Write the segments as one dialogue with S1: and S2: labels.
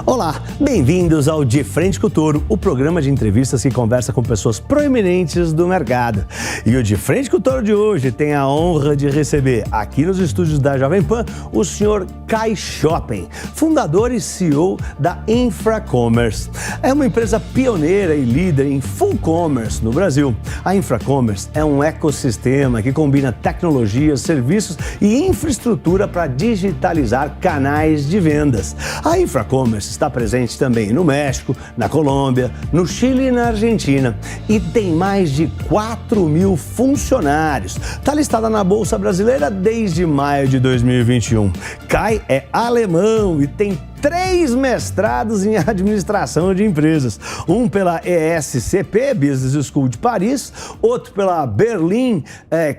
S1: Olá, bem-vindos ao De Frente com o Touro, o programa de entrevistas que conversa com pessoas proeminentes do mercado. E o De Frente com o Touro de hoje tem a honra de receber aqui nos estúdios da Jovem Pan o senhor Kai Schoppen, fundador e CEO da Infracommerce. É uma empresa pioneira e líder em full commerce no Brasil. A Infracommerce é um ecossistema que combina tecnologias, serviços e infraestrutura para digitalizar canais de vendas. A Infracommerce está presente também no México, na Colômbia, no Chile e na Argentina. E tem mais de 4.000 funcionários. Está listada na Bolsa Brasileira desde maio de 2021. Kai é alemão e tem 3 mestrados em administração de empresas. Um pela ESCP, Business School de Paris, outro pela Berlin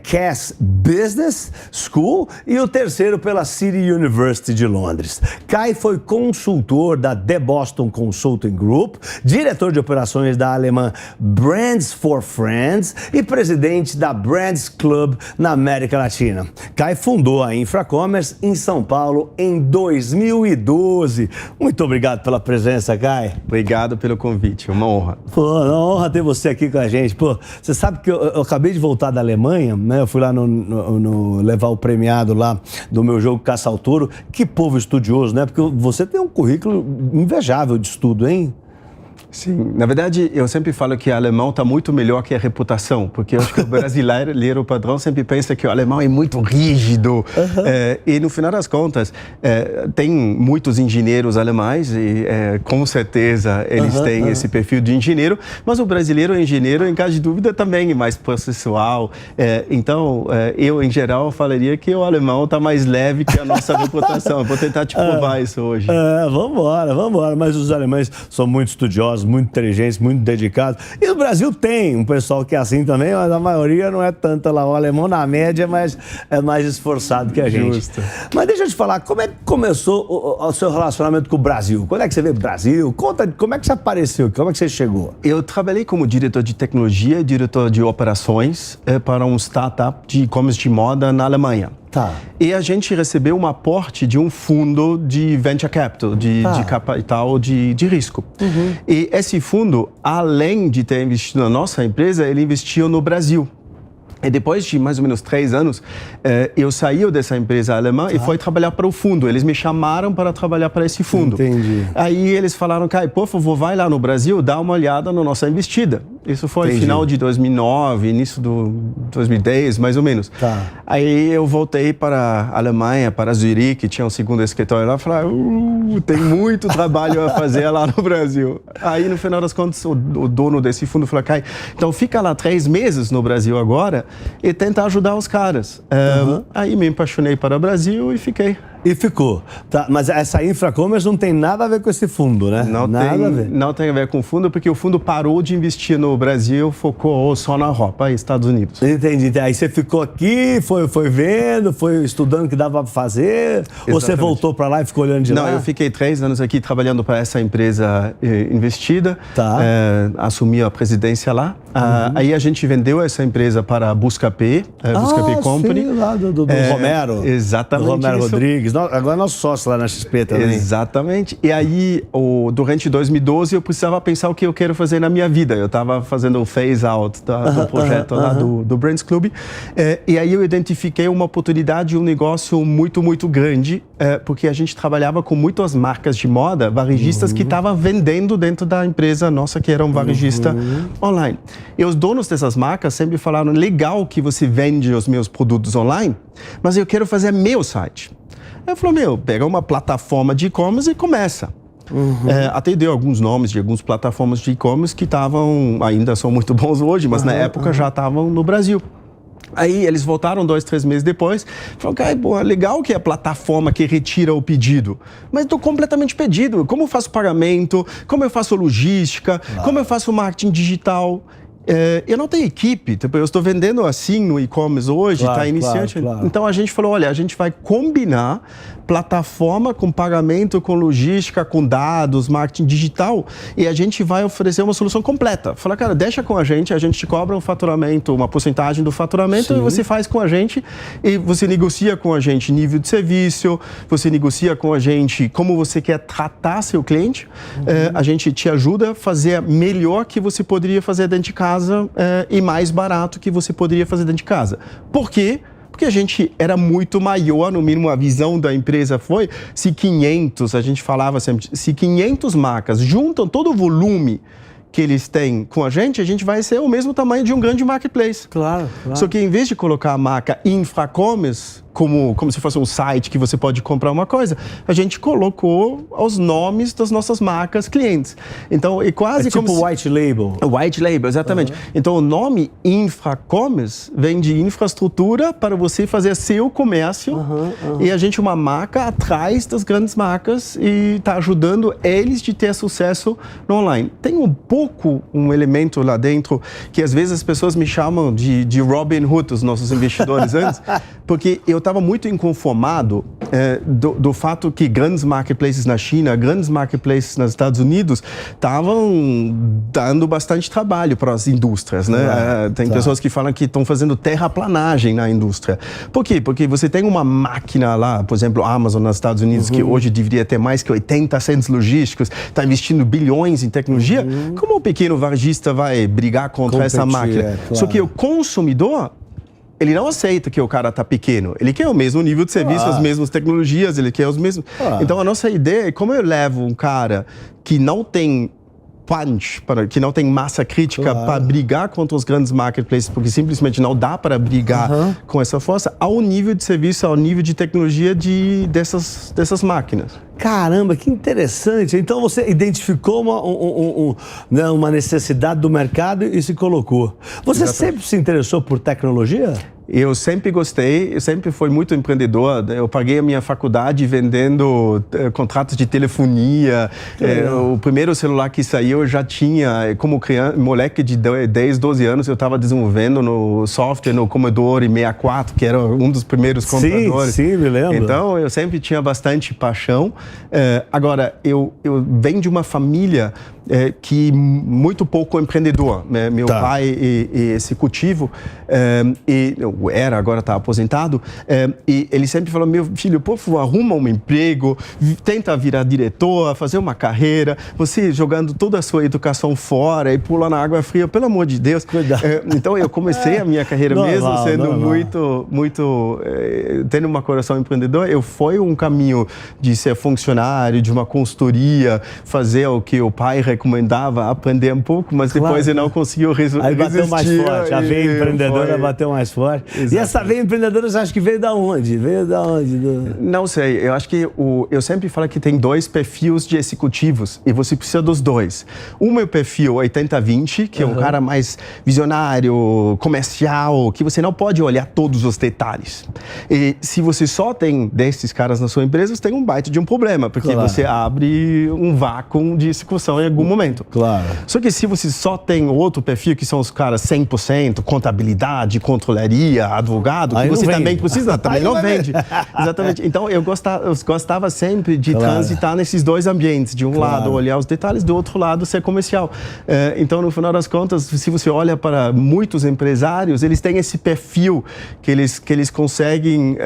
S1: Cass Business School e o terceiro pela City University de Londres. Kai foi consultor da The Boston Consulting Group, diretor de operações da alemã Brands for Friends e presidente da Brands Club na América Latina. Kai fundou a Infracommerce em São Paulo em 2012. Muito obrigado pela presença, Kai.
S2: Obrigado pelo convite, uma honra.
S1: Pô, é uma honra ter você aqui com a gente. Pô, você sabe que eu acabei de voltar da Alemanha, né? Eu fui lá no levar o premiado lá do meu jogo Caça ao Touro. Que povo estudioso, né? Porque você tem um currículo invejável de estudo, hein?
S2: Sim, na verdade eu sempre falo que o alemão está muito melhor que a reputação, porque eu acho que o brasileiro padrão sempre pensa que o alemão é muito rígido, e no final das contas tem muitos engenheiros alemães e com certeza eles têm esse perfil de engenheiro, mas o brasileiro engenheiro, em caso de dúvida, também é mais processual, então eu em geral falaria que o alemão está mais leve que a nossa reputação. Eu vou tentar te provar isso hoje.
S1: Vambora, mas os alemães são muito estudiosos, muito inteligentes, muito dedicados. E o Brasil tem um pessoal que é assim também, mas a maioria não é tanta lá. O alemão, na média, é mais esforçado que a gente.
S2: Justo.
S1: Mas deixa eu te falar, como é que começou o seu relacionamento com o Brasil? Quando é que você veio pro Brasil? Conta, como é que você apareceu? Como é que você chegou?
S2: Eu trabalhei como diretor de tecnologia e diretor de operações para um startup de e-commerce de moda na Alemanha.
S1: Tá.
S2: E a gente recebeu um aporte de um fundo de venture capital, de capital de risco. E esse fundo, além de ter investido na nossa empresa, ele investiu no Brasil. E depois de mais ou menos 3 anos, eu saí dessa empresa alemã e fui trabalhar para o fundo. Eles me chamaram para trabalhar para esse fundo.
S1: Entendi.
S2: Aí eles falaram, Kai, por favor, vai lá no Brasil, dá uma olhada na nossa investida. Isso foi final de 2009, início de 2010, mais ou menos.
S1: Tá.
S2: Aí eu voltei para a Alemanha, para Zurique, que tinha um segundo escritório lá, e falei, tem muito trabalho a fazer lá no Brasil. Aí, no final das contas, o dono desse fundo falou, Kai, então fica lá 3 meses no Brasil agora e tenta ajudar os caras. Aí me apaixonei para o Brasil e fiquei.
S1: E ficou. Tá, mas essa Infracommerce não tem nada a ver com esse fundo, né?
S2: Não tem a ver com o fundo, porque o fundo parou de investir no Brasil, focou só na Europa e Estados Unidos.
S1: Entendi. Aí você ficou aqui, foi vendo, foi estudando o que dava para fazer? Exatamente. Ou você voltou para lá e ficou olhando de lá?
S2: Não, eu fiquei 3 anos aqui trabalhando para essa empresa investida.
S1: Tá.
S2: Assumi a presidência lá. Aí a gente vendeu essa empresa para a Buscapé, Buscapé Company.
S1: Sim, lá do Romero.
S2: Exatamente.
S1: Do Romero Rodrigues. Agora é nosso sócio lá na XP também.
S2: Exatamente. E aí, durante 2012, eu precisava pensar o que eu quero fazer na minha vida. Eu estava fazendo o phase-out do projeto lá do Brands Club. E aí eu identifiquei uma oportunidade, um negócio muito, muito grande, porque a gente trabalhava com muitas marcas de moda, varejistas que estavam vendendo dentro da empresa nossa, que era um varejista online. E os donos dessas marcas sempre falaram, legal que você vende os meus produtos online, mas eu quero fazer meu site. Eu falei, pega uma plataforma de e-commerce e começa. Até deu alguns nomes de algumas plataformas de e-commerce que ainda são muito bons hoje, mas na época já estavam no Brasil. Aí eles voltaram 2, 3 meses depois, falaram, Kai, é legal que é a plataforma que retira o pedido, mas estou completamente perdido. Como eu faço pagamento, como eu faço logística, como eu faço marketing digital? eu não tenho equipe, tipo, eu estou vendendo assim no e-commerce hoje, está iniciante.
S1: Claro.
S2: Então a gente falou, olha, a gente vai combinar plataforma com pagamento, com logística, com dados, marketing digital, e a gente vai oferecer uma solução completa. Fala, cara, deixa com a gente te cobra um faturamento, uma porcentagem do faturamento, e você faz com a gente, e você negocia com a gente nível de serviço, você negocia com a gente como você quer tratar seu cliente, a gente te ajuda a fazer melhor que você poderia fazer dentro de casa e mais barato que você poderia fazer dentro de casa. Por quê? Porque a gente era muito maior, no mínimo a visão da empresa foi, se 500, a gente falava sempre, se 500 marcas juntam todo o volume que eles têm com a gente vai ser o mesmo tamanho de um grande marketplace.
S1: Claro.
S2: Só que em vez de colocar a marca infra-commerce, como se fosse um site que você pode comprar uma coisa, a gente colocou os nomes das nossas marcas clientes. Então, é quase
S1: tipo
S2: como
S1: white label.
S2: White label, exatamente. Então, o nome infra-commerce vem de infraestrutura para você fazer seu comércio e a gente uma marca atrás das grandes marcas e está ajudando eles de ter sucesso no online. Tem um elemento lá dentro que às vezes as pessoas me chamam de Robin Hood, os nossos investidores antes, porque eu estava muito inconformado do fato que grandes marketplaces na China, grandes marketplaces nos Estados Unidos estavam dando bastante trabalho para as indústrias, né? Tem pessoas que falam que estão fazendo terraplanagem na indústria. Por quê? Porque você tem uma máquina lá, por exemplo, a Amazon nos Estados Unidos, que hoje deveria ter mais que 80 centros logísticos, está investindo bilhões em tecnologia. Como o pequeno varejista vai brigar contra essa máquina? Só que o consumidor, ele não aceita que o cara está pequeno. Ele quer o mesmo nível de serviço, as mesmas tecnologias, ele quer os mesmos... Então, a nossa ideia é como eu levo um cara que não tem punch, que não tem massa crítica para brigar contra os grandes marketplaces, porque simplesmente não dá para brigar com essa força, ao nível de serviço, ao nível de tecnologia dessas máquinas.
S1: Caramba, que interessante. Então você identificou uma necessidade do mercado e se colocou. Você sempre se interessou por tecnologia?
S2: Eu sempre gostei, eu sempre fui muito empreendedor. Eu paguei a minha faculdade vendendo contratos de telefonia. O primeiro celular que saiu eu já tinha, como criança, moleque de 10, 12 anos, eu estava desenvolvendo no software, no Commodore 64, que era um dos primeiros computadores.
S1: Sim, me lembro.
S2: Então, eu sempre tinha bastante paixão. Agora, eu venho de uma família que muito pouco empreendedor. Meu pai é executivo, agora está aposentado, e ele sempre falou, meu filho, por favor, arruma um emprego, tenta virar diretor, fazer uma carreira, você jogando toda a sua educação fora e pula na água fria, pelo amor de Deus. Então eu comecei a minha carreira mesmo sendo muito tendo um coração empreendedor. Eu fui um caminho de ser funcionário, de uma consultoria, fazer o que o pai recomendava, aprender um pouco, mas depois eu não conseguiu resistir.
S1: Aí bateu mais forte, a veia empreendedora bateu mais forte. Exatamente. E essa veia empreendedora, você acha que veio da onde? Não
S2: sei, eu acho que eu sempre falo que tem dois perfis de executivos e você precisa dos dois. O meu perfil 80-20, que é um cara mais visionário, comercial, que você não pode olhar todos os detalhes. E se você só tem desses caras na sua empresa, você tem um baita de um problema, porque você abre um vácuo de execução em algum momento. Só que se você só tem outro perfil, que são os caras 100%, contabilidade, controlaria, advogado, que você também precisa, também não vende. Exatamente. Então, eu gostava sempre de transitar nesses dois ambientes. De um lado, olhar os detalhes, do outro lado, ser comercial. Então, no final das contas, se você olha para muitos empresários, eles têm esse perfil que eles conseguem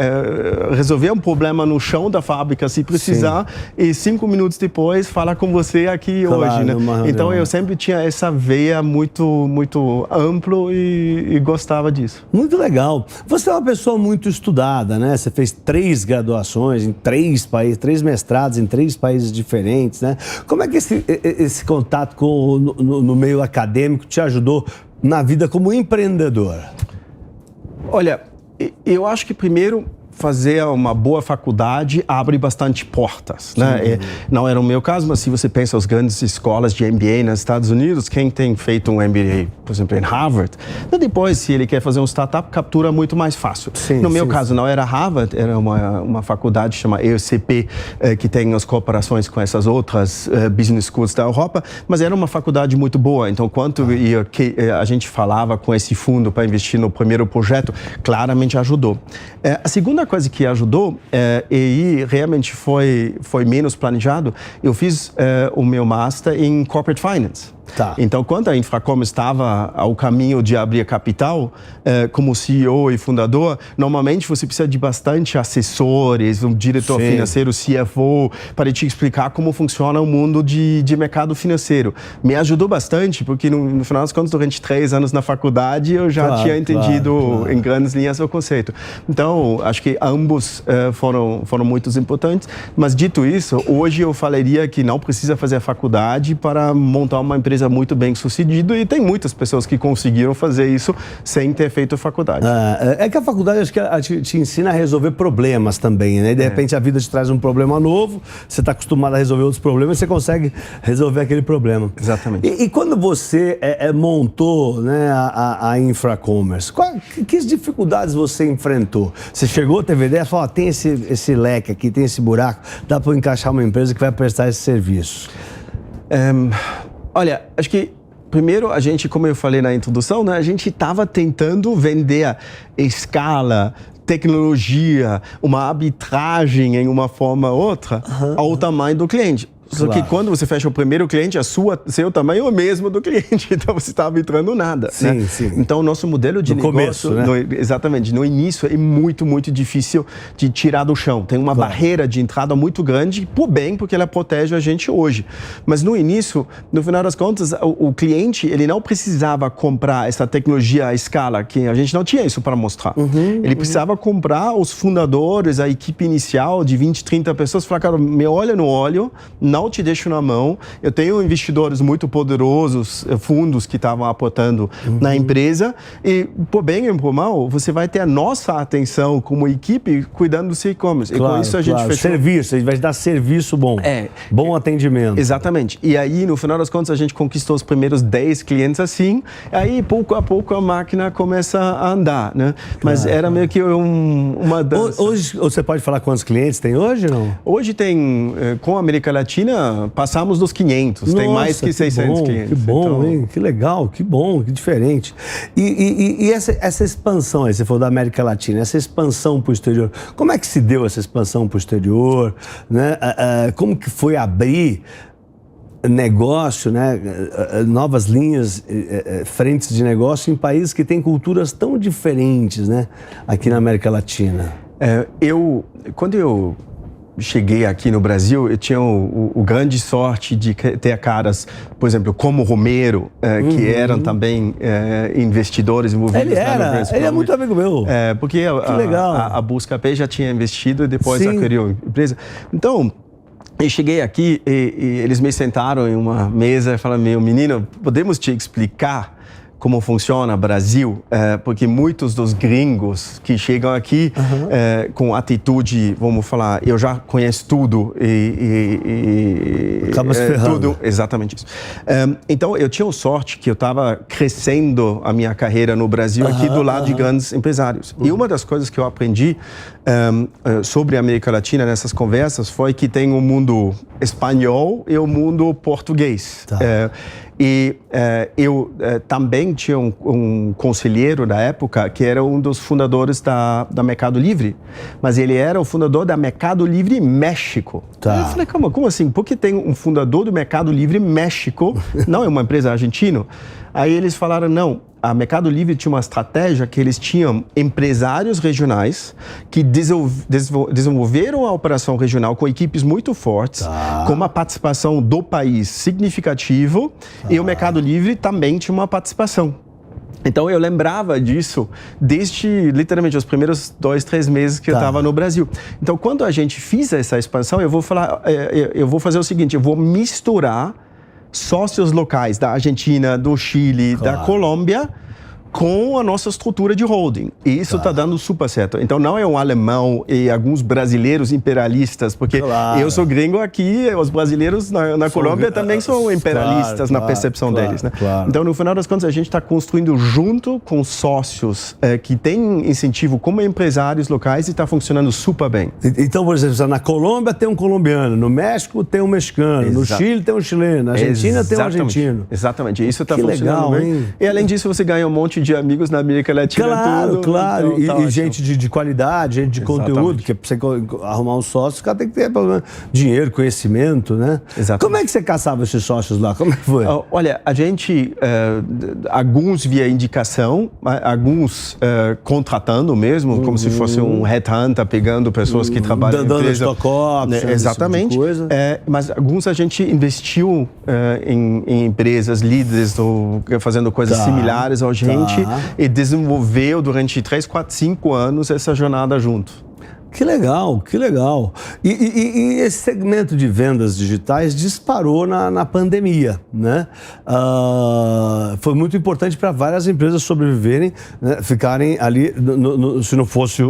S2: resolver um problema no chão da fábrica, se precisar, e 5 minutos depois, falar com você aqui hoje, né? Então, eu sempre tinha essa veia muito amplo e gostava disso.
S1: Muito legal. Você é uma pessoa muito estudada, né? Você fez 3 graduações em 3 países, 3 mestrados em 3 países diferentes, né? Como é que esse contato no meio acadêmico te ajudou na vida como empreendedor?
S2: Olha, eu acho que primeiro fazer uma boa faculdade abre bastante portas, né? Não era o meu caso, mas se você pensa as grandes escolas de MBA nos Estados Unidos, quem tem feito um MBA, por exemplo, em Harvard, depois, se ele quer fazer um startup, captura muito mais fácil. No meu caso, não era Harvard, era uma faculdade chamada EUCP, que tem as cooperações com essas outras business schools da Europa, mas era uma faculdade muito boa. Então, quanto a gente falava com esse fundo para investir no primeiro projeto, claramente ajudou. A segunda coisa que ajudou, e realmente foi menos planejado, eu fiz o meu Master em Corporate Finance.
S1: Tá.
S2: Então, quando a Infracom estava ao caminho de abrir capital, como CEO e fundador, normalmente você precisa de bastante assessores, um diretor financeiro, CFO, para te explicar como funciona o mundo de mercado financeiro. Me ajudou bastante, porque no final das contas, durante 3 anos na faculdade, eu já tinha entendido em grandes linhas o conceito. Então, acho que ambos foram muito importantes. Mas, dito isso, hoje eu falaria que não precisa fazer a faculdade para montar uma empresa muito bem sucedido, e tem muitas pessoas que conseguiram fazer isso sem ter feito a faculdade.
S1: É que a faculdade, acho que te ensina a resolver problemas também, né? E de repente a vida te traz um problema novo, você está acostumado a resolver outros problemas, você consegue resolver aquele problema.
S2: Exatamente.
S1: E quando você montou, né, a Infracommerce, que dificuldades você enfrentou? Você chegou, teve ideia, falou, tem esse leque aqui, tem esse buraco, dá para encaixar uma empresa que vai prestar esse serviço?
S2: Olha, acho que primeiro a gente, como eu falei na introdução, né, a gente estava tentando vender a escala, tecnologia, uma arbitragem em uma forma ou outra ao tamanho do cliente. Só que quando você fecha o primeiro cliente, seu tamanho é o mesmo do cliente, então você está arbitrando nada.
S1: Sim,
S2: né?
S1: sim.
S2: Então, o nosso modelo de negócio,
S1: começo, né?
S2: Exatamente, no início é muito, muito difícil de tirar do chão. Tem uma barreira de entrada muito grande, por bem, porque ela protege a gente hoje. Mas no início, no final das contas, o cliente, ele não precisava comprar essa tecnologia à escala, que a gente não tinha isso para mostrar. Ele precisava comprar os fundadores, a equipe inicial de 20, 30 pessoas, falar, cara, me olha no olho, não te deixo na mão. Eu tenho investidores muito poderosos, fundos que estavam aportando na empresa, e por bem e por mal, você vai ter a nossa atenção como equipe cuidando do seu e-commerce. E com isso a gente fechou...
S1: Serviço, a gente vai dar serviço bom. Bom atendimento.
S2: Exatamente. E aí, no final das contas, a gente conquistou os primeiros 10 clientes assim, aí pouco a pouco a máquina começa a andar, né? Mas era meio que uma dança.
S1: Hoje, você pode falar quantos clientes tem hoje, não?
S2: Hoje tem, com a América Latina, passamos dos 500, tem mais que 600 clientes.
S1: Que bom,
S2: então...
S1: hein? Que legal, que bom, que diferente. E essa expansão aí, você falou da América Latina, essa expansão para o exterior, como é que se deu essa expansão para o exterior? Né? Como que foi abrir negócio, né? Novas linhas, frentes de negócio em países que têm culturas tão diferentes, né? Aqui na América Latina?
S2: Quando eu cheguei aqui no Brasil, eu tinha o grande sorte de ter caras, por exemplo, como Romero, que eram também investidores envolvidos.
S1: Ele é muito amigo meu.
S2: Porque a Buscapé já tinha investido e depois adquiriu a empresa. Então, eu cheguei aqui e eles me sentaram em uma mesa e falaram, meu menino, podemos te explicar como funciona o Brasil, porque muitos dos gringos que chegam aqui com atitude, vamos falar, eu já conheço tudo
S1: acaba se ferrando.
S2: Tudo, exatamente isso. Então, eu tinha sorte que eu estava crescendo a minha carreira no Brasil aqui do lado de grandes empresários. E uma das coisas que eu aprendi sobre a América Latina nessas conversas foi que tem o mundo espanhol e o mundo português. Eu também tinha um conselheiro da época que era um dos fundadores da Mercado Livre, mas ele era o fundador da Mercado Livre México. Eu falei, como assim? Por que tem um fundador do Mercado Livre México? Não é uma empresa argentina? Aí eles falaram, não, a Mercado Livre tinha uma estratégia que eles tinham empresários regionais que desenvolveram a operação regional com equipes muito fortes, com uma participação do país significativa, e o Mercado Livre também tinha uma participação. Então, eu lembrava disso desde, literalmente, os primeiros 2, 3 meses que eu estava no Brasil. Então, quando a gente fez essa expansão, eu vou fazer o seguinte, eu vou misturar sócios locais da Argentina, do Chile, da Colômbia, com a nossa estrutura de holding. E isso está dando super certo. Então, não é um alemão e alguns brasileiros imperialistas, porque eu sou gringo aqui, os brasileiros na Colômbia também são imperialistas na percepção deles. Né? Então, no final das contas, a gente está construindo junto com sócios que têm incentivo como empresários locais e está funcionando super bem.
S1: Então, por exemplo, na Colômbia tem um colombiano, no México tem um mexicano, no Chile tem um chileno, na Argentina tem um argentino.
S2: Exatamente, isso está funcionando
S1: legal,
S2: bem.
S1: Hein?
S2: E além disso, você ganha um monte de amigos na América Latina.
S1: Claro.
S2: Então,
S1: e gente de qualidade, gente de conteúdo, que para você arrumar um sócio, o cara tem que ter pelo menos dinheiro, conhecimento, né?
S2: Exatamente.
S1: Como é que você caçava esses sócios lá? Como é que foi?
S2: Olha, a gente, alguns via indicação, alguns contratando mesmo, como se fosse um headhunter, pegando pessoas que trabalham
S1: dando stock options,
S2: exatamente.
S1: Tipo de coisa.
S2: Mas alguns a gente investiu em empresas líderes ou fazendo coisas similares a gente e desenvolveu durante 3, 4, 5 anos essa jornada junto.
S1: Que legal, que legal. E esse segmento de vendas digitais disparou na pandemia, né? Foi muito importante para várias empresas sobreviverem, né? Ficarem ali, se não fosse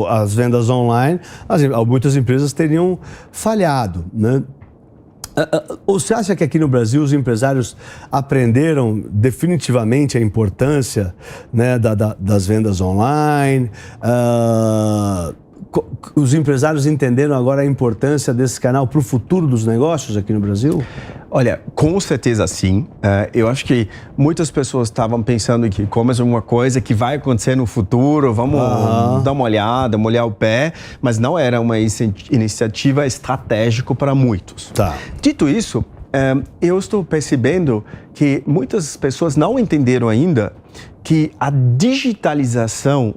S1: as vendas online, muitas empresas teriam falhado, né? Ou você acha que aqui no Brasil os empresários aprenderam definitivamente a importância, né, das vendas online? Os empresários entenderam agora a importância desse canal para o futuro dos negócios aqui no Brasil?
S2: Olha, com certeza sim. Eu acho que muitas pessoas estavam pensando que e-commerce é uma coisa que vai acontecer no futuro, vamos dar uma olhada, molhar o pé, mas não era uma iniciativa estratégica para muitos. Dito isso, eu estou percebendo que muitas pessoas não entenderam ainda que a digitalização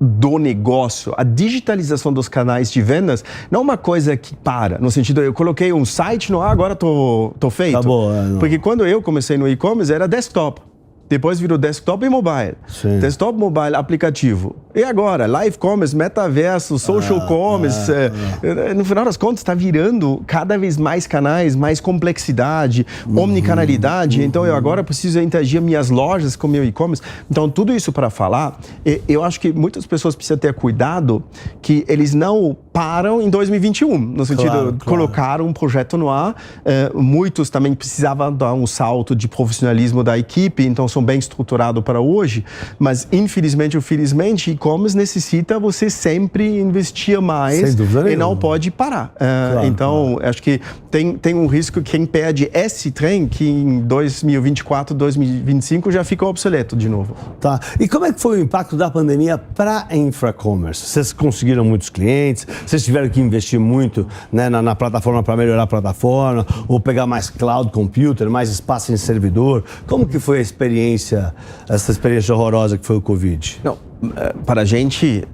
S2: do negócio, a digitalização dos canais de vendas, não é uma coisa que para, no sentido, eu coloquei um site no ar, agora tô feito.
S1: Acabou,
S2: Porque quando eu comecei no e-commerce era desktop. Depois virou desktop e mobile. Sim. Desktop, mobile, aplicativo. E agora? Live commerce, metaverso, social commerce. No final das contas, está virando cada vez mais canais, mais complexidade, omnicanalidade. Então, eu agora preciso interagir minhas lojas com meu e-commerce. Então, tudo isso para falar, eu acho que muitas pessoas precisam ter cuidado que eles não param em 2021. No sentido, colocaram um projeto no ar. Muitos também precisavam dar um salto de profissionalismo da equipe. Então, são bem estruturado para hoje, mas infelizmente ou felizmente, e-commerce necessita você sempre investir mais e não pode parar. Então, acho que tem um risco que quem perde esse trem, que em 2024, 2025 já fica obsoleto de novo.
S1: Tá. E como é que foi o impacto da pandemia para a Infracommerce? Vocês conseguiram muitos clientes? Vocês tiveram que investir muito, né, na plataforma para melhorar a plataforma? Ou pegar mais cloud computer, mais espaço em servidor? Como que foi a experiência, essa experiência horrorosa que foi o Covid?
S2: Não, para a gente,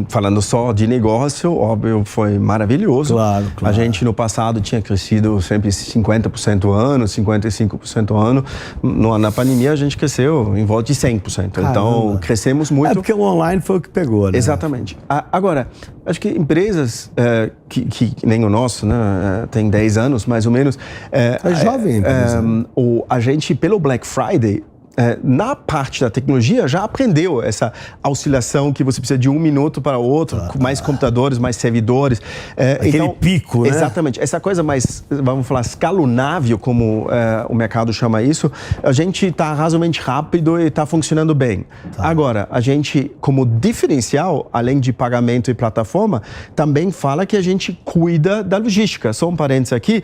S2: falando só de negócio, óbvio, foi maravilhoso.
S1: Claro.
S2: A gente no passado tinha crescido sempre 50% ao ano, 55% ao ano. Na pandemia a gente cresceu em volta de 100%. Caramba. Então, crescemos muito.
S1: Porque o online foi o que pegou, né?
S2: Exatamente. Agora, acho que empresas que nem o nosso, né, tem 10 anos mais ou menos.
S1: É jovem empresa.
S2: A gente, pelo Black Friday, na parte da tecnologia, já aprendeu essa oscilação que você precisa de um minuto para o outro, com mais computadores, mais servidores.
S1: Aquele então, pico, né?
S2: Exatamente. Essa coisa mais, vamos falar, escalonável, como o mercado chama isso, a gente está razoavelmente rápido e está funcionando bem. Agora, a gente, como diferencial, além de pagamento e plataforma, também fala que a gente cuida da logística. Só um parênteses aqui,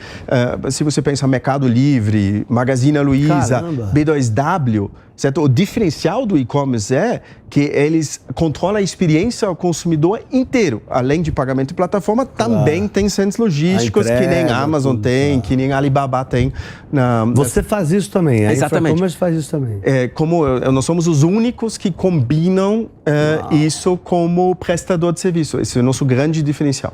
S2: se você pensa Mercado Livre, Magazine Luiza, B2W, certo? O diferencial do e-commerce é que eles controlam a experiência ao consumidor inteiro. Além de pagamento e plataforma, também tem centros logísticos que nem a Amazon tem, que nem a Alibaba tem.
S1: Você faz isso também, a Infracommerce faz isso também.
S2: Nós somos os únicos que combinam isso como prestador de serviço. Esse é o nosso grande diferencial.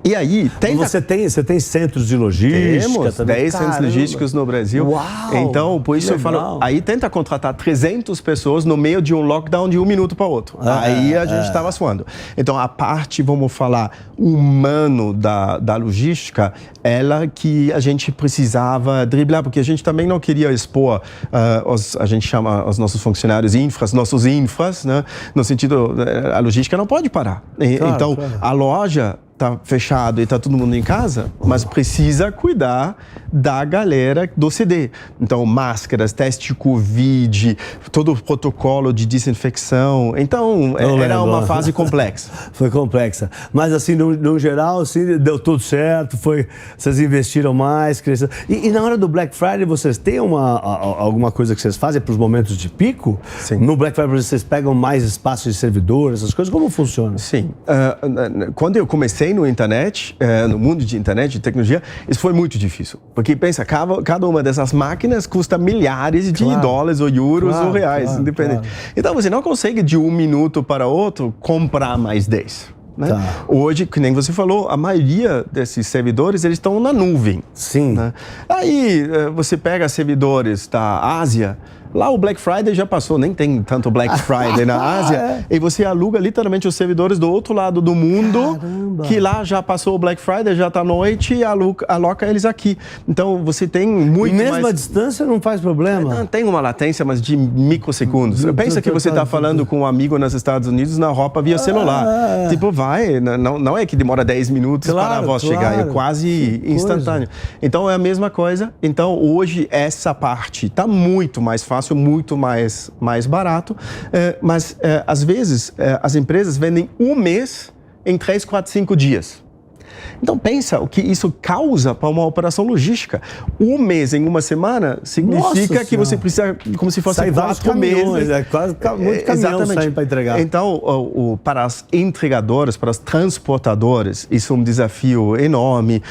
S2: E aí...
S1: Você tem centros de logística?
S2: Temos 10 centros logísticos no Brasil.
S1: Uau,
S2: então, por isso eu falo, aí tenta contratar 300 pessoas no meio de um lockdown de 1 um minuto para o outro. Aí a gente estava suando. Então, a parte, vamos falar, humano da logística, ela que a gente precisava driblar, porque a gente também não queria expor, a gente chama os nossos funcionários nossos infras, né? No sentido, a logística não pode parar. Então, a loja está fechado e está todo mundo em casa, mas precisa cuidar da galera do CD. Então, máscaras, teste de Covid, todo o protocolo de desinfecção. Então, era uma fase complexa.
S1: Foi complexa. Mas, assim, no geral, assim, deu tudo certo, vocês investiram mais, cresceram. E na hora do Black Friday, vocês têm alguma coisa que vocês fazem para os momentos de pico?
S2: Sim.
S1: No Black Friday, vocês pegam mais espaço de servidores, essas coisas? Como funciona?
S2: Sim. Quando eu comecei no internet, no mundo de internet, de tecnologia, isso foi muito difícil. Porque pensa, cada uma dessas máquinas custa milhares de dólares ou euros ou reais, independente. Então você não consegue de um minuto para outro comprar mais 10. Né? Hoje, que nem você falou, a maioria desses servidores eles estão na nuvem.
S1: Sim.
S2: Né? Aí você pega servidores da Ásia. Lá o Black Friday já passou, nem tem tanto Black Friday na Ásia. E você aluga literalmente os servidores do outro lado do mundo, que lá já passou o Black Friday, já está à noite, e aloca eles aqui. Então você tem muito mais...
S1: E mesmo a distância não faz problema?
S2: Não, tem uma latência, mas de microsegundos. Pensa que você está falando com um amigo nos Estados Unidos na Europa via celular. Tipo, não é que demora 10 minutos para a voz chegar, é quase instantâneo. Então é a mesma coisa. Então hoje essa parte está muito mais fácil, muito mais barato, mas às vezes as empresas vendem um mês em 3, 4, 5 dias. Então pensa o que isso causa para uma operação logística. Um mês em uma semana significa que você precisa, como se fosse 4 meses.
S1: É quase muito caminhão saindo para entregar.
S2: Então, para as entregadoras, para as transportadoras, isso é um desafio enorme.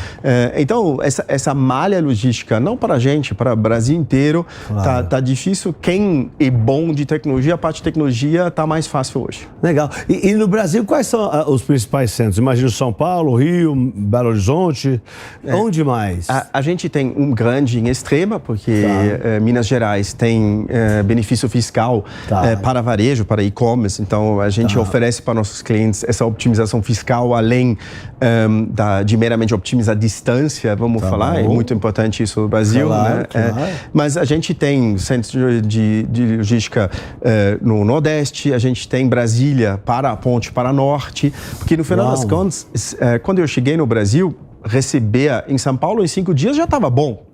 S2: Então, essa malha logística, não para a gente, para o Brasil inteiro, tá difícil. Quem é bom de tecnologia, a parte de tecnologia está mais fácil hoje.
S1: Legal. E no Brasil, quais são os principais centros? Imagino São Paulo, Rio, Belo Horizonte, onde mais?
S2: A gente tem um grande em Extrema, porque Minas Gerais tem benefício fiscal para varejo, para e-commerce. Então, a gente oferece para nossos clientes essa optimização fiscal, além de meramente optimizar a distância, vamos falar. É muito importante isso no Brasil. Né? Mas a gente tem centros de logística no Nordeste, a gente tem Brasília para a ponte para Norte, porque no final das contas, quando eu cheguei no Brasil, receber em São Paulo em 5 dias já estava bom.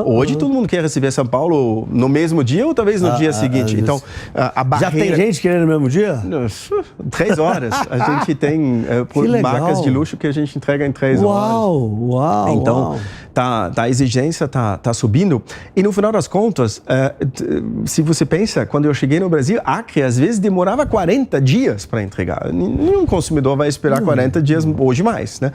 S2: Hoje todo mundo quer receber São Paulo no mesmo dia ou talvez no dia seguinte. Então, a barreira...
S1: Já tem gente querendo no mesmo dia?
S2: 3 horas. A gente tem marcas de luxo que a gente entrega em 3 horas. Então, a exigência tá subindo. E no final das contas, se você pensa, quando eu cheguei no Brasil, Acre às vezes demorava 40 dias para entregar. Nenhum consumidor vai esperar 40 dias hoje mais, né?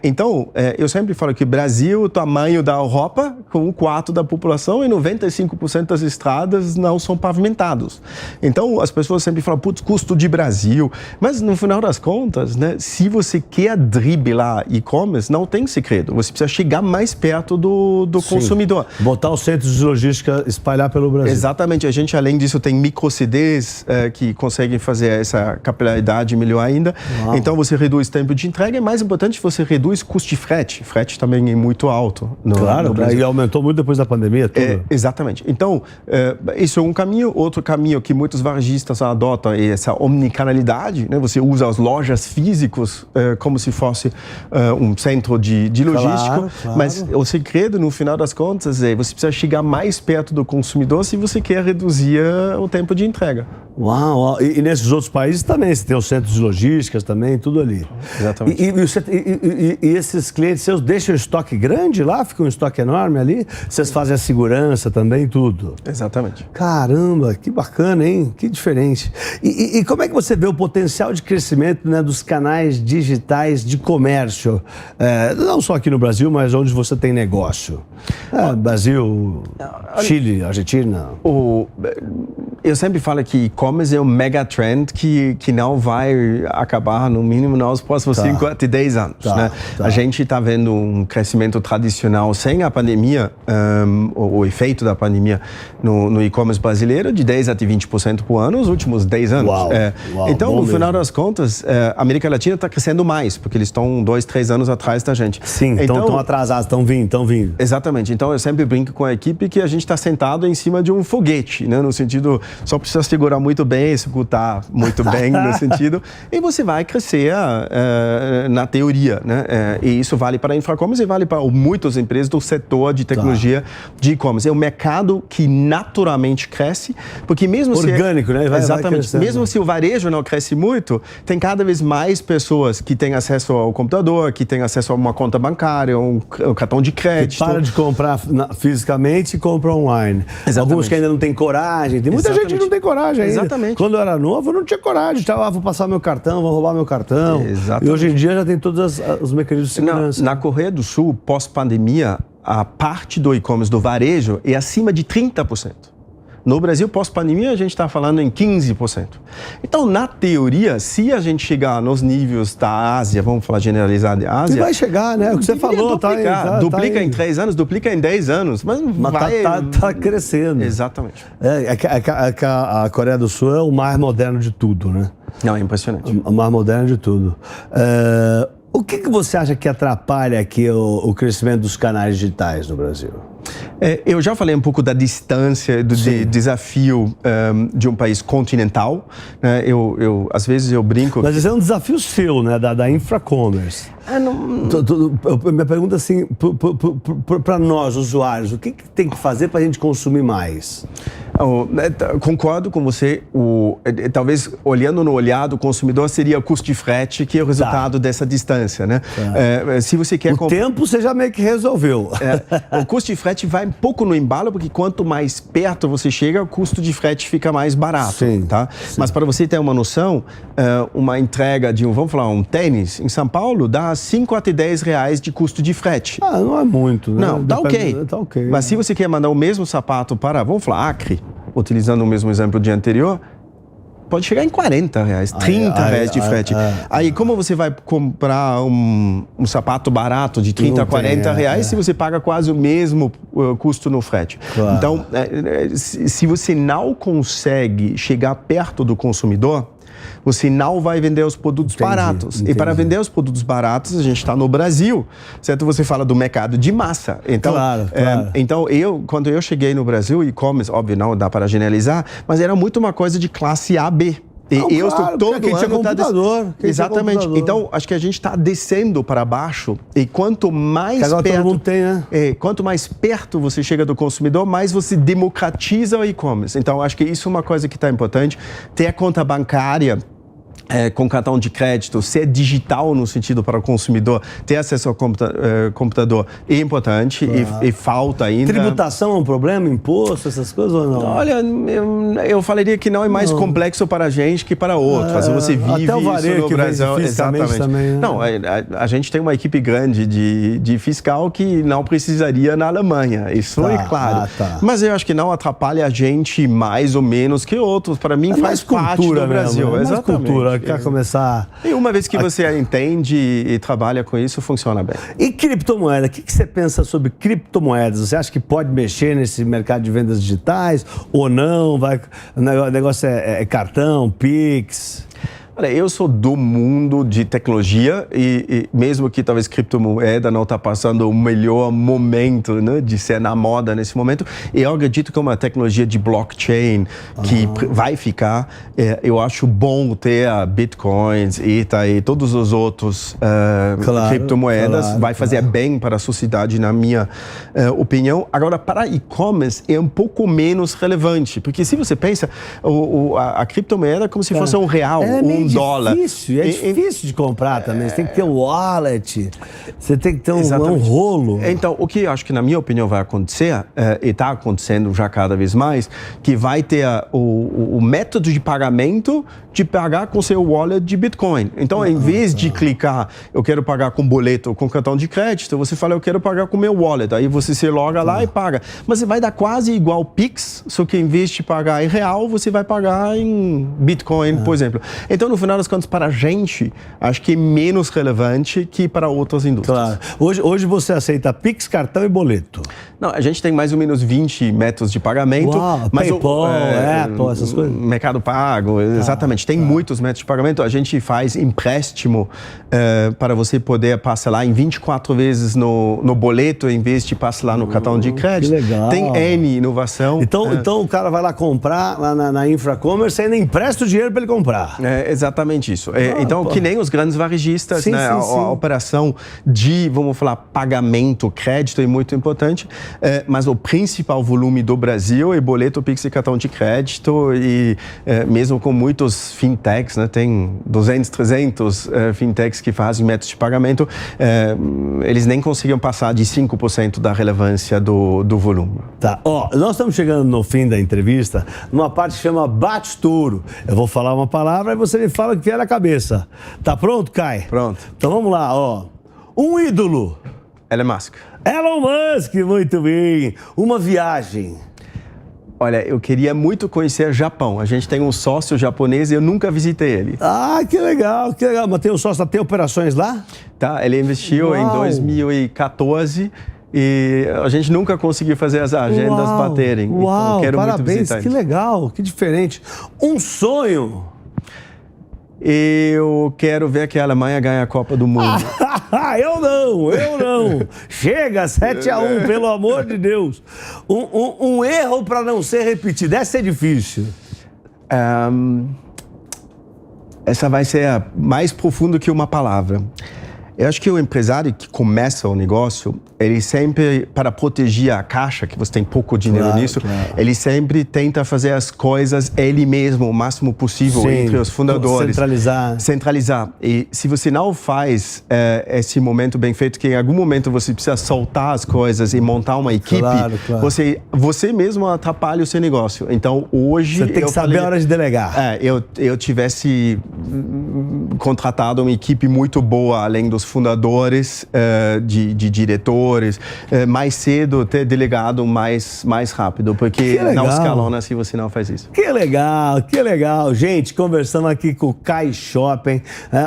S2: Então, eu sempre falo que Brasil, o tamanho da Europa, com 1/4 da população e 95% das estradas não são pavimentados. Então, as pessoas sempre falam, putz, custo de Brasil. Mas, no final das contas, né, se você quer driblar e-commerce, não tem segredo. Você precisa chegar mais perto do consumidor.
S1: Botar os centros de logística, espalhar pelo Brasil.
S2: Exatamente. A gente, além disso, tem micro-CDs que conseguem fazer essa capilaridade melhor ainda. Então, você reduz tempo de entrega e, mais importante, você reduz custo de frete. Frete também é muito alto no Brasil.
S1: E aumentou muito depois da pandemia, tudo.
S2: Exatamente. Então, isso é um caminho. Outro caminho que muitos varejistas adotam é essa omnicanalidade, né? Você usa as lojas físicas como se fosse um centro de logística. Mas o segredo, no final das contas, você precisa chegar mais perto do consumidor se você quer reduzir o tempo de entrega.
S1: Uau! E nesses outros países também, você tem os centros de logísticas também, tudo ali.
S2: Exatamente.
S1: E esses clientes seus deixam estoque grande lá? Fica um estoque enorme ali? Vocês fazem a segurança também, tudo?
S2: Exatamente.
S1: Caramba, que bacana, hein? Que diferente. E como é que você vê o potencial de crescimento, né, dos canais digitais de comércio? Não só aqui no Brasil, mas onde você tem negócio. Brasil, Chile, Argentina.
S2: Eu sempre falo que e-commerce é um mega trend que não vai acabar, no mínimo, nos próximos 5 até 10 anos. Né? A gente está vendo um crescimento tradicional sem a pandemia, o efeito da pandemia no e-commerce brasileiro, de 10 até 20% por ano nos últimos 10 anos. Então, no final das contas, a América Latina está crescendo mais, porque eles estão 2, 3 anos atrás da gente.
S1: Sim, estão atrasados, estão vindo.
S2: Exatamente. Então, eu sempre brinco com a equipe que a gente está sentado em cima de um foguete, né? No sentido, só precisa segurar muito bem, executar muito bem, no sentido, e você vai crescer na teoria, né? E isso vale para a Infracommerce e vale para muitas empresas do setor de tecnologia de e-commerce. É um mercado que naturalmente cresce, porque mesmo
S1: orgânico, né?
S2: Exatamente. Mesmo se o varejo não cresce muito, tem cada vez mais pessoas que têm acesso ao computador, que têm acesso a uma conta bancária, um cartão de crédito.
S1: Que para de comprar fisicamente e compra online. Alguns que ainda não têm coragem. Tem muita gente que não tem coragem ainda.
S2: Exatamente.
S1: Quando eu era novo, eu não tinha coragem. Vou passar meu cartão, vou roubar meu cartão.
S2: Exatamente.
S1: E hoje em dia já tem todos os mecanismos de segurança.
S2: Na Coreia do Sul, pós-pandemia, a parte do e-commerce, do varejo, é acima de 30%. No Brasil, pós-pandemia, a gente está falando em 15%. Então, na teoria, se a gente chegar nos níveis da Ásia, vamos falar generalizado de Ásia...
S1: E vai chegar, né? O que você falou,
S2: duplica em 3 anos, duplica em 10 anos, mas vai...
S1: Tá crescendo.
S2: Exatamente.
S1: A Coreia do Sul é o mais moderno de tudo, né?
S2: Não, é impressionante.
S1: O mais moderno de tudo. O que você acha que atrapalha aqui o crescimento dos canais digitais no Brasil?
S2: Eu já falei um pouco da distância, do desafio de um país continental. Às vezes eu brinco...
S1: Mas isso é um desafio seu, né? Da Infracommerce. Minha pergunta assim, para nós, usuários, o que tem que fazer para a gente consumir mais?
S2: Concordo com você. Talvez olhando no olhar do consumidor seria o custo de frete, que é o resultado dessa distância, né? Se você quer
S1: tempo você já meio que resolveu.
S2: O custo de frete vai um pouco no embalo, porque quanto mais perto você chega, o custo de frete fica mais barato.
S1: Sim,
S2: tá?
S1: sim.
S2: Mas para você ter uma noção, uma entrega de um tênis em São Paulo dá 5 até 10 reais de custo de frete.
S1: Não é muito, né?
S2: Não, tá ok. Mas se você quer mandar o mesmo sapato para, vamos falar, Acre, utilizando o mesmo exemplo do dia anterior, pode chegar em 40 reais, 30 reais de frete. Aí, como você vai comprar um sapato barato de 30 a 40 reais se você paga quase o mesmo custo no frete?
S1: Claro.
S2: Então, se você não consegue chegar perto do consumidor, você não vai vender os produtos baratos.
S1: Entendi.
S2: E para vender os produtos baratos, a gente está no Brasil, certo? Você fala do mercado de massa. Então,
S1: claro.
S2: Então quando eu cheguei no Brasil, e-commerce, óbvio, não dá para generalizar, mas era muito uma coisa de classe A, B. Eu estou todo ano...
S1: computador.
S2: Exatamente. Então, acho que a gente está descendo para baixo e quanto mais
S1: agora
S2: perto...
S1: todo mundo tem, né?
S2: Quanto mais perto você chega do consumidor, mais você democratiza o e-commerce. Então, acho que isso é uma coisa que está importante. Ter a conta bancária com cartão de crédito, ser digital no sentido para o consumidor, ter acesso ao computador é importante. Claro. E falta ainda.
S1: Tributação é um problema? Imposto, essas coisas ou não?
S2: Olha, eu falaria que não é mais complexo para a gente que para outros. Você vive
S1: até o varejo
S2: isso no Brasil.
S1: Exatamente. Também, né?
S2: Não, a gente tem uma equipe grande de fiscal que não precisaria na Alemanha. Isso é claro. Mas eu acho que não atrapalha a gente mais ou menos que outros. Para mim, faz parte do Brasil.
S1: Mesmo,
S2: exatamente.
S1: Cultura. Quer começar...
S2: E uma vez que você entende e trabalha com isso, funciona bem.
S1: E criptomoeda? O que você pensa sobre criptomoedas? Você acha que pode mexer nesse mercado de vendas digitais ou não? O negócio é cartão, Pix...
S2: Olha, eu sou do mundo de tecnologia e mesmo que talvez criptomoeda não está passando o melhor momento, né, de ser na moda nesse momento, eu acredito que é uma tecnologia de blockchain que vai ficar. Eu acho bom ter a Bitcoins, Ether e todos os outros criptomoedas. Vai fazer bem para a sociedade, na minha opinião. Agora, para e-commerce é um pouco menos relevante, porque se você pensa, a criptomoeda é como se fosse um real, $1.
S1: É difícil de comprar também. Você tem que ter um wallet, você tem que ter um rolo.
S2: Então, o que eu acho que, na minha opinião, vai acontecer, e está acontecendo já cada vez mais, que vai ter o método de pagamento de pagar com seu wallet de Bitcoin. Então, em vez de clicar, eu quero pagar com boleto ou com cartão de crédito, você fala, eu quero pagar com meu wallet. Aí você se loga lá e paga. Mas você vai dar quase igual Pix, só que em vez de pagar em real, você vai pagar em Bitcoin, por exemplo. Então, no final das contas, para a gente, acho que é menos relevante que para outras indústrias.
S1: Claro. Hoje você aceita Pix, cartão e boleto?
S2: Não, a gente tem mais ou menos 20 métodos de pagamento.
S1: Uau,
S2: mas
S1: PayPal, Apple, essas coisas?
S2: Mercado Pago, exatamente. Tem muitos métodos de pagamento. A gente faz empréstimo para você poder parcelar em 24 vezes no boleto, em vez de parcelar no cartão de crédito.
S1: Que legal.
S2: Tem N inovação.
S1: Então o cara vai lá comprar lá na Infracommerce e ainda empresta o dinheiro para ele comprar.
S2: É exatamente isso. Então, que nem os grandes varejistas,
S1: sim,
S2: né?
S1: sim.
S2: A operação de, vamos falar, pagamento, crédito é muito importante, mas o principal volume do Brasil é boleto, Pix e cartão de crédito e mesmo com muitos fintechs, né? Tem 200, 300 fintechs que fazem métodos de pagamento, eles nem conseguiam passar de 5% da relevância do volume.
S1: Tá, nós estamos chegando no fim da entrevista, numa parte que chama Bate-Touro. Eu vou falar uma palavra e você me fala o que vier na cabeça. Tá pronto, Kai?
S2: Pronto.
S1: Então vamos lá, Um ídolo.
S2: Elon Musk.
S1: Elon Musk, muito bem. Uma viagem.
S2: Olha, eu queria muito conhecer Japão. A gente tem um sócio japonês e eu nunca visitei ele.
S1: Ah, que legal, que legal. Mas tem um sócio, tem operações lá?
S2: Tá, ele investiu em 2014 e a gente nunca conseguiu fazer as agendas baterem. Então, quero
S1: parabéns,
S2: muito visitar
S1: que legal, que diferente. Um sonho.
S2: Eu quero ver que a Alemanha ganhe a Copa do Mundo.
S1: Eu não. Chega, 7-1, pelo amor de Deus. Um erro para não ser repetido. Deve ser difícil.
S2: Essa vai ser mais profunda que uma palavra. Eu acho que o empresário que começa o negócio, ele sempre, para proteger a caixa, que você tem pouco dinheiro nisso, ele sempre tenta fazer as coisas ele mesmo, o máximo possível, entre os fundadores. Centralizar. E se você não faz esse momento bem feito, que em algum momento você precisa soltar as coisas e montar uma equipe, você mesmo atrapalha o seu negócio. Então, hoje...
S1: Você tem que saber a hora de delegar.
S2: Eu tivesse contratado uma equipe muito boa, além dos fundadores, de diretores, mais cedo ter delegado mais rápido, porque não escalona se você não faz isso.
S1: Que legal. Gente, conversando aqui com o Kai Schoppen,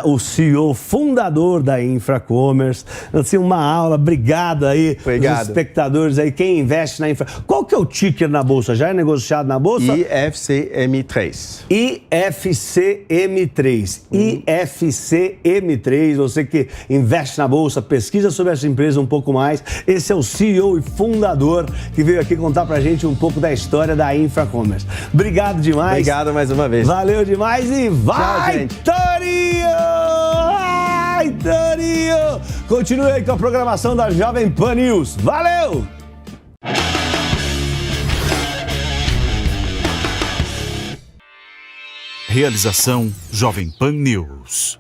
S1: o CEO, fundador da Infracommerce. Assim, uma aula, obrigado aí.
S2: Obrigado.
S1: Os espectadores aí, quem investe na Infra. Qual que é o ticker na Bolsa? Já é negociado na Bolsa?
S2: IFCM3.
S1: IFCM3, você que investe na Bolsa, pesquisa sobre essa empresa um pouco mais. Esse é o CEO e fundador que veio aqui contar pra gente um pouco da história da Infracommerce. Obrigado demais.
S2: Obrigado mais uma vez.
S1: Valeu demais e vai,
S2: tchau, gente.
S1: Torinho! Vai, Torinho! Continue aí com a programação da Jovem Pan News. Valeu!
S3: Realização Jovem Pan News.